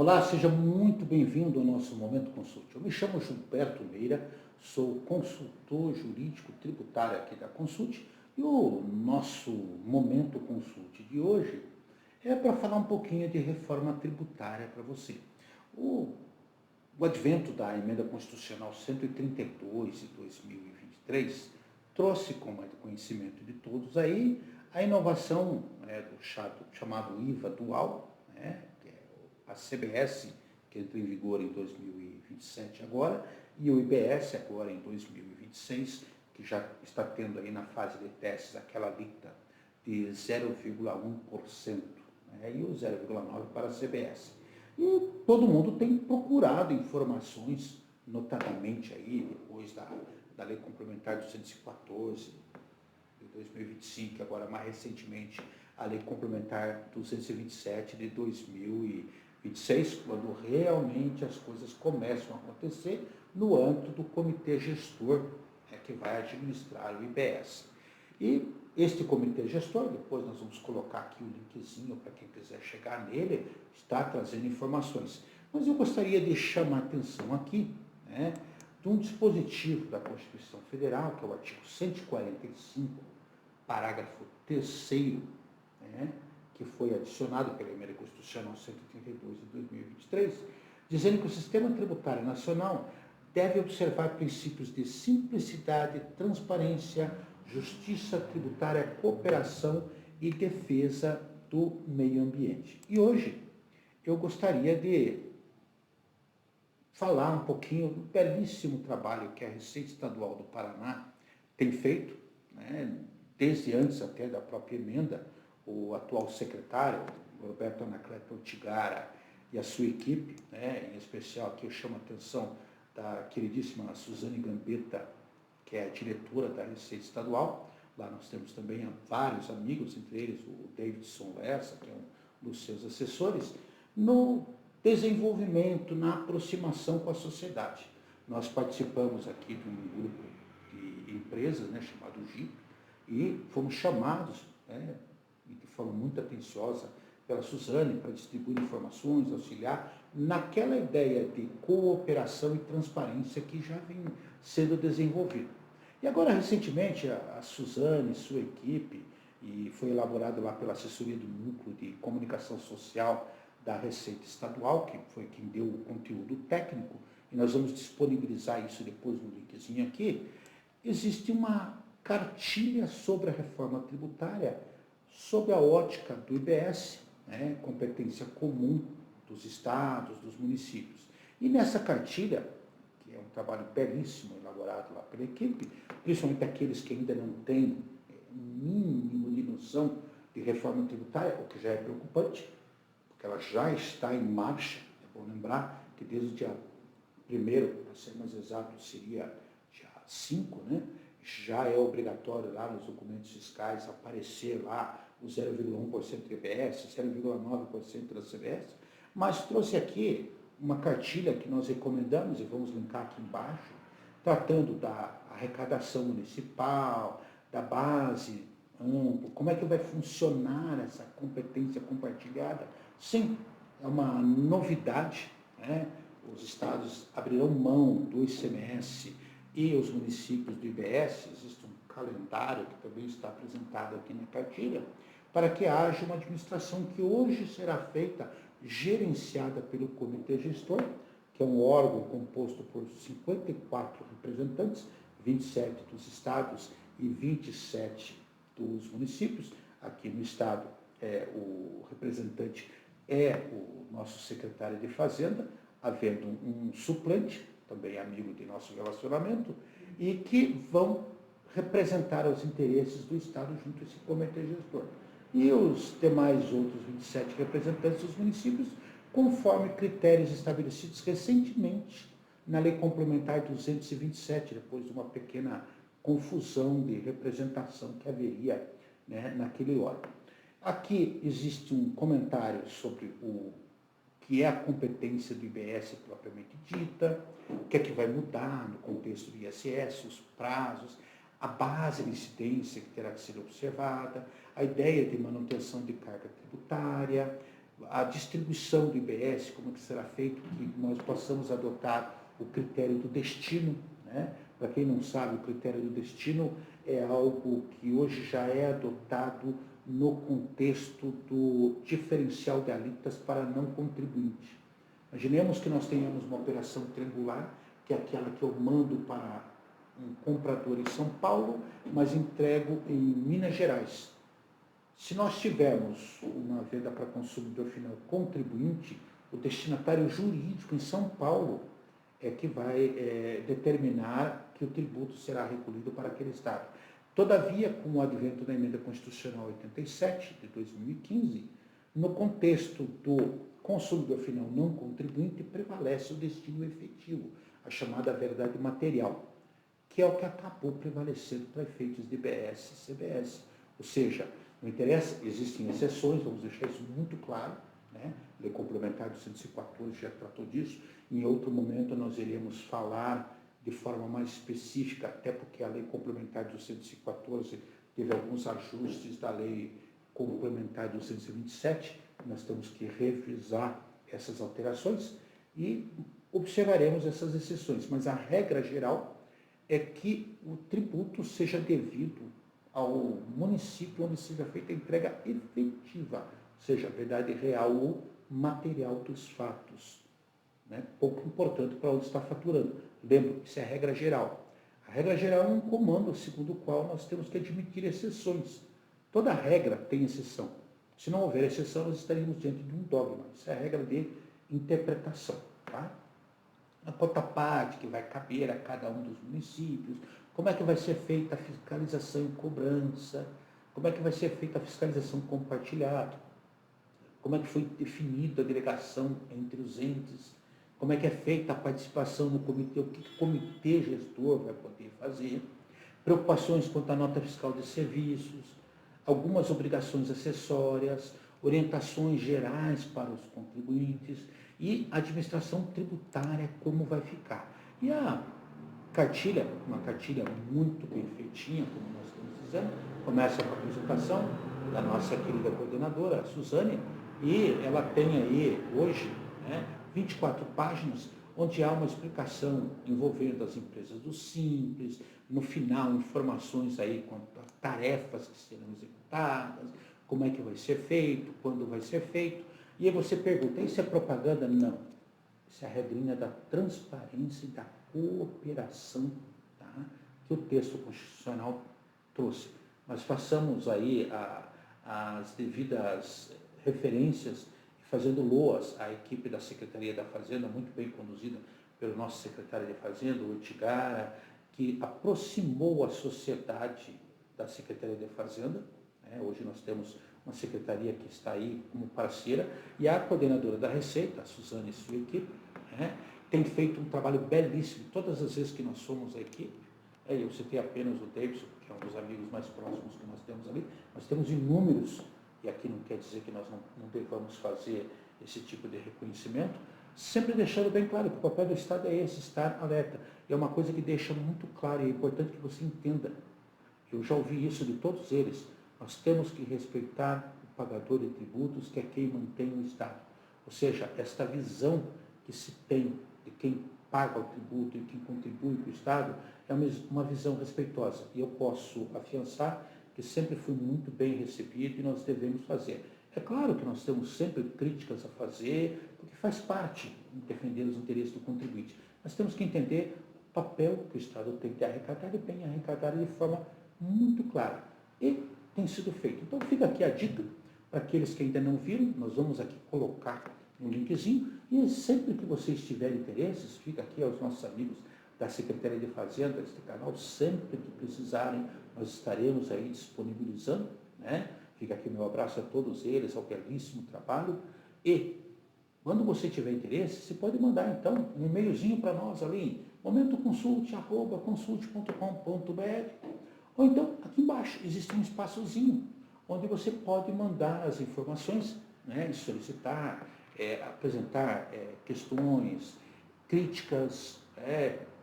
Olá, seja muito bem-vindo ao nosso Momento Consult. Eu me chamo Gilberto Meira, sou consultor jurídico tributário aqui da Consult e o nosso Momento Consult de hoje é para falar um pouquinho de reforma tributária para você. O, o advento da Emenda Constitucional 132 de 2023 trouxe, como é do conhecimento de todos aí, a inovação do chamado IVA dual, que é a CBS, que entra em vigor em 2027 agora, e o IBS agora em 2026, que já está tendo aí na fase de testes aquela alíquota de 0,1%, e o 0,9% para a CBS. E todo mundo tem procurado informações, notadamente aí, depois da Lei Complementar 214 de 2025, agora mais recentemente a Lei Complementar 227 de 2026, quando realmente as coisas começam a acontecer no âmbito do comitê gestor que vai administrar o IBS. E este comitê gestor, depois nós vamos colocar aqui o linkzinho para quem quiser chegar nele, está trazendo informações. Mas eu gostaria de chamar a atenção aqui, de um dispositivo da Constituição Federal, que é o artigo 145, parágrafo 3º, que foi adicionado pela Emenda Constitucional 132 de 2023, dizendo que o sistema tributário nacional deve observar princípios de simplicidade, transparência, justiça tributária, cooperação e defesa do meio ambiente. E hoje eu gostaria de falar um pouquinho do belíssimo trabalho que a Receita Estadual do Paraná tem feito, desde antes até da própria emenda. O atual secretário, Roberto Anacleto Ortigara, e a sua equipe, em especial aqui eu chamo a atenção da queridíssima Suzane Gambetta, que é a diretora da Receita Estadual. Lá nós temos também vários amigos, entre eles o Davidson Lessa, que é um dos seus assessores, no desenvolvimento, na aproximação com a sociedade. Nós participamos aqui de um grupo de empresas, chamado GIP, e fomos chamados, e de forma muito atenciosa, pela Suzane, para distribuir informações, auxiliar, naquela ideia de cooperação e transparência que já vem sendo desenvolvida. E agora, recentemente, a Suzane e sua equipe, e foi elaborado lá pela assessoria do Núcleo de Comunicação Social da Receita Estadual, que foi quem deu o conteúdo técnico, e nós vamos disponibilizar isso depois no linkzinho aqui. Existe uma cartilha sobre a reforma tributária, sob a ótica do IBS, competência comum dos estados, dos municípios. E nessa cartilha, que é um trabalho belíssimo elaborado lá pela equipe, principalmente aqueles que ainda não têm mínimo de noção de reforma tributária, o que já é preocupante, porque ela já está em marcha. É bom lembrar que desde o dia 1º, para ser mais exato, seria dia 5, já é obrigatório lá nos documentos fiscais aparecer lá o 0,1% do IBS, 0,9% da CBS, mas trouxe aqui uma cartilha que nós recomendamos, e vamos linkar aqui embaixo, tratando da arrecadação municipal, da base ampla, como é que vai funcionar essa competência compartilhada. Sim, é uma novidade, os estados abrirão mão do ICMS e os municípios do IBS. Existe um calendário que também está apresentado aqui na cartilha, para que haja uma administração que hoje será feita, gerenciada pelo Comitê Gestor, que é um órgão composto por 54 representantes, 27 dos estados e 27 dos municípios. Aqui no estado, o representante é o nosso secretário de Fazenda, havendo um suplente, também amigo de nosso relacionamento, e que vão representar os interesses do estado junto a esse comitê gestor. E os demais outros 27 representantes dos municípios, conforme critérios estabelecidos recentemente na Lei Complementar 227, depois de uma pequena confusão de representação que haveria naquele órgão. Aqui existe um comentário sobre o que é a competência do IBS propriamente dita, o que é que vai mudar no contexto do ISS, os prazos, a base de incidência que terá que ser observada, a ideia de manutenção de carga tributária, a distribuição do IBS, como que será feito, que nós possamos adotar o critério do destino, né? Para quem não sabe, o critério do destino é algo que hoje já é adotado no contexto do diferencial de alíquotas para não contribuinte. Imaginemos que nós tenhamos uma operação triangular, que é aquela que eu mando para um comprador em São Paulo, mas entrego em Minas Gerais. Se nós tivermos uma venda para consumidor final contribuinte, o destinatário jurídico em São Paulo é que vai determinar que o tributo será recolhido para aquele estado. Todavia, com o advento da emenda constitucional 87 de 2015, no contexto do consumidor final não contribuinte, prevalece o destino efetivo, a chamada verdade material, que é o que acabou prevalecendo para efeitos de IBS e CBS. Ou seja, não interessa, existem exceções, vamos deixar isso muito claro, né? Lei Complementar do 114 já tratou disso. Em outro momento nós iremos falar de forma mais específica, até porque a Lei Complementar do 114 teve alguns ajustes da Lei Complementar do 227, nós temos que revisar essas alterações e observaremos essas exceções, mas a regra geral é que o tributo seja devido ao município onde seja feita a entrega efetiva, seja verdade real ou material dos fatos. Né? Pouco importante para onde está faturando. Lembro, isso é a regra geral. A regra geral é um comando segundo o qual nós temos que admitir exceções. Toda regra tem exceção. Se não houver exceção, nós estaríamos diante de um dogma. Isso é a regra de interpretação. Tá? A cota parte que vai caber a cada um dos municípios, como é que vai ser feita a fiscalização e cobrança, como é que vai ser feita a fiscalização compartilhada, como é que foi definida a delegação entre os entes, como é que é feita a participação no comitê, o que o comitê gestor vai poder fazer, preocupações quanto à nota fiscal de serviços, algumas obrigações acessórias, orientações gerais para os contribuintes e administração tributária, como vai ficar. E a cartilha, uma cartilha muito bem feitinha, como nós estamos dizendo, começa com a apresentação da nossa querida coordenadora, a Suzane, e ela tem aí hoje 24 páginas, onde há uma explicação envolvendo as empresas do Simples, no final informações aí quanto a tarefas que serão executadas, como é que vai ser feito, quando vai ser feito. E aí você pergunta, isso é propaganda? Não. Isso é a regrinha da transparência e da cooperação, tá? Que o texto constitucional trouxe. Nós façamos aí as devidas referências, fazendo loas à equipe da Secretaria da Fazenda, muito bem conduzida pelo nosso secretário de Fazenda, o Utigara, que aproximou a sociedade da Secretaria de Fazenda. Hoje nós temos uma secretaria que está aí como parceira, e a coordenadora da Receita, a Suzane e sua equipe, tem feito um trabalho belíssimo. Todas as vezes que nós somos a equipe, eu citei apenas o Davidson, que é um dos amigos mais próximos que nós temos ali, nós temos inúmeros, e aqui não quer dizer que nós não devamos fazer esse tipo de reconhecimento, sempre deixando bem claro que o papel do Estado é esse, estar alerta. É uma coisa que deixa muito claro, e é importante que você entenda. Eu já ouvi isso de todos eles. Nós temos que respeitar o pagador de tributos, que é quem mantém o Estado. Ou seja, esta visão que se tem de quem paga o tributo e quem contribui para o Estado é uma visão respeitosa. E eu posso afiançar que sempre fui muito bem recebido e nós devemos fazer. É claro que nós temos sempre críticas a fazer, porque faz parte de defender os interesses do contribuinte. Mas temos que entender o papel que o Estado tem de arrecadar e bem arrecadar de forma muito clara. E tem sido feito. Então fica aqui a dica para aqueles que ainda não viram, nós vamos aqui colocar um linkzinho, e sempre que vocês tiverem interesses, fica aqui aos nossos amigos da Secretaria de Fazenda, deste canal, sempre que precisarem, nós estaremos aí disponibilizando, Fica aqui o meu abraço a todos eles, ao belíssimo trabalho, e quando você tiver interesse, você pode mandar então um e-mailzinho para nós ali, momentoconsulte@consulte.com.br, ou então aqui embaixo existe um espaçozinho onde você pode mandar as informações, e solicitar, apresentar questões, críticas,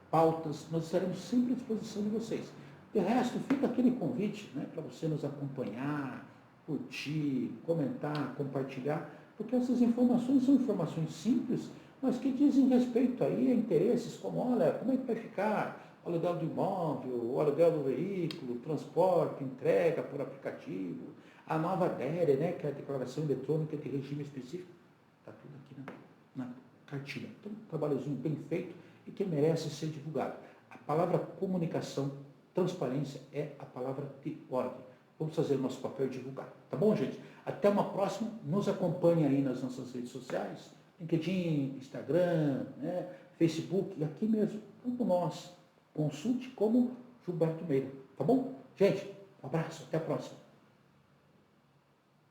pautas, nós estaremos sempre à disposição de vocês. De resto, fica aquele convite para você nos acompanhar, curtir, comentar, compartilhar, Porque essas informações são informações simples, mas que dizem respeito aí a interesses como, olha, como é que vai ficar o aluguel do imóvel, o aluguel do veículo, transporte, entrega por aplicativo, a nova DERE, né, que é a Declaração Eletrônica de Regime Específico, está tudo aqui na cartilha. Então, um trabalhozinho bem feito e que merece ser divulgado. A palavra comunicação, transparência é a palavra de ordem. Vamos fazer o nosso papel e divulgar. Tá bom, gente? Até uma próxima. Nos acompanhe aí nas nossas redes sociais, LinkedIn, Instagram, né, Facebook, e aqui mesmo, como nós. Consulte como Gilberto Meira. Tá bom? Gente, um abraço. Até a próxima.